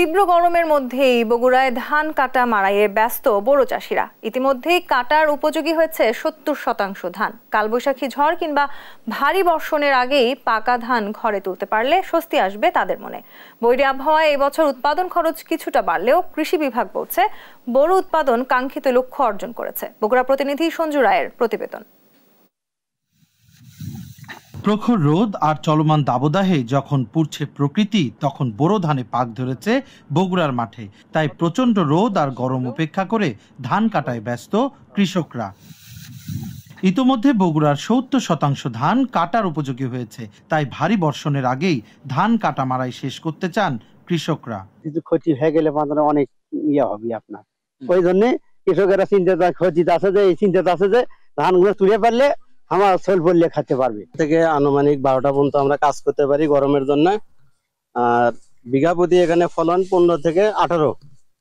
তীব্র গরমের মধ্যেই বগুড়ায় ধান কাটা মাড়াইয়ে ব্যস্ত বোরো চাষিরা। ইতিমধ্যেই কাটার উপযোগী হয়েছে ৭০% ধান। কালবৈশাখী ঝড় কিংবা ভারী বর্ষণের আগেই পাকা ধান ঘরে তুলতে পারলে স্বস্তি আসবে তাদের মনে। বৈরী আবহাওয়ায় এবছর উৎপাদন খরচ কিছুটা বাড়লেও কৃষি বিভাগ বলছে বোরো উৎপাদন কাঙ্ক্ষিত লক্ষ্য অর্জন করেছে। বগুড়া প্রতিনিধি সঞ্জু রায়ের প্রতিবেদন। প্রখর রোদ আর চলমান দাবদাহে যখন পুড়ছে প্রকৃতি, তখন বোরো ধানে পাক ধরেছে বগুড়ার মাঠে। তাই প্রচন্ড রোদ আর গরম উপেক্ষা করে ধান কাটায় ব্যস্ত কৃষকরা। ইতোমধ্যে বগুড়ার ৭০% ধান কাটার উপযোগী হয়েছে। তাই ভারী বর্ষণের আগেই ধান কাটা মারাই শেষ করতে চান কৃষকরা। কিছু ক্ষতি হয়ে গেলে অনেক হবে আপনার, ওই জন্য কৃষকেরা চিন্তা আছে যে ধানগুলো তুলে পারলে আমার সোল বললে খেতে পারবে। থেকে আনুমানিক 12টা পর্যন্ত আমরা কাজ করতে পারি গরমের জন্য। আর বিঘা প্রতি এখানে ফলন 15 থেকে 18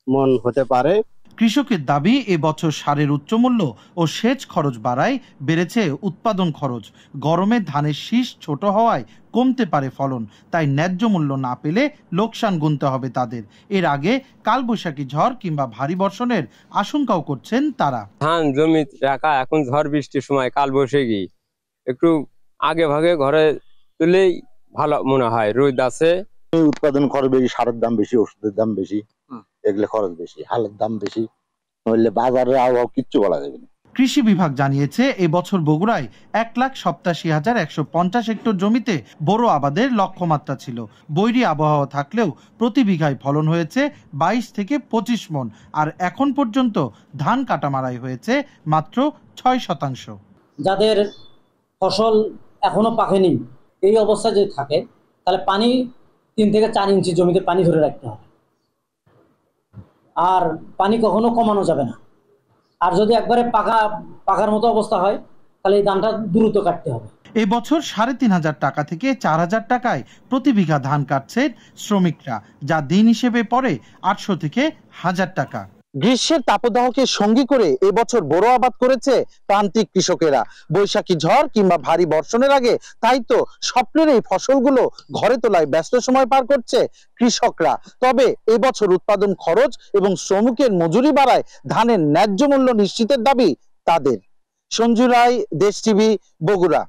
মন হতে পারে। কৃষকের দাবি, এবছর সারের উচ্চমূল্য ও সেচ খরচ বাড়ায় বেড়েছে উৎপাদন খরচ। গরমে ধানের শীষ ছোট হওয়ায় কমতে পারে ফলন, তাই ন্যায্য মূল্য না পেলে লোকসান গুনতে হবে তাদের। এর আগে কালবৈশাখী ঝড় কিংবা ভারী বর্ষণের আশঙ্কাও করছেন তারা। ধান জমি রাখা, এখন ঝড় বৃষ্টির সময় কালবৈশাখী একটু আগে ভাগে ঘরে তুলেই ভালো মনে হয়। রোদ আছে, উৎপাদন খরচ বেশি, সারের দাম বেশি, ওষুধের দাম বেশি, এগুলো খরচ বেশি, হালের দাম বেশি, নইলে বাজারে আবহাওয়া কিচ্ছু বলা যাবে না। কৃষি বিভাগ জানিয়েছে, এবছর বগুড়ায় ১,৮৭,১৫০ হেক্টর জমিতে বোরো আবাদের লক্ষ্যমাত্রা ছিল। বৈরী আবহাওয়া থাকলেও প্রতি বিঘায় ফলন হয়েছে ২২ থেকে ২৫ মন। আর এখন পর্যন্ত ধান কাটা মারাই হয়েছে মাত্র ৬%। যাদের ফসল এখনো পাকেনি, এই অবস্থা যদি থাকে তাহলে পানি ৩ থেকে ৪ ইঞ্চি জমিতে পানি ধরে রাখতে হবে। আর পানি কখনো কমানো যাবে না। আর যদি একবারে পাকার মতো অবস্থা হয় তাহলে এই ধানটা দ্রুত কাটতে হবে। এবছর ৩,৫০০ টাকা থেকে ৪,০০০ টাকায় প্রতি বিঘা ধান কাটছে শ্রমিকরা, যা দিন হিসেবে পড়ে ৮০০ থেকে ১,০০০ টাকা। গ্রীষ্মের তাপদাহকে সঙ্গী করে এবছর বোরো আবাদ করেছে প্রান্তিক কৃষকেরা। বৈশাখী ঝড় কিংবা ভারী বর্ষণের আগে তাই তো স্বপ্নের এই ফসলগুলো ঘরে তোলায় ব্যস্ত সময় পার করছে কৃষকরা। তবে এবছর উৎপাদন খরচ এবং শ্রমিকের মজুরি বাড়ায় ধানের ন্যায্য মূল্য নিশ্চিতের দাবি তাদের। সঞ্জু রায়, দেশ টিভি, বগুড়া।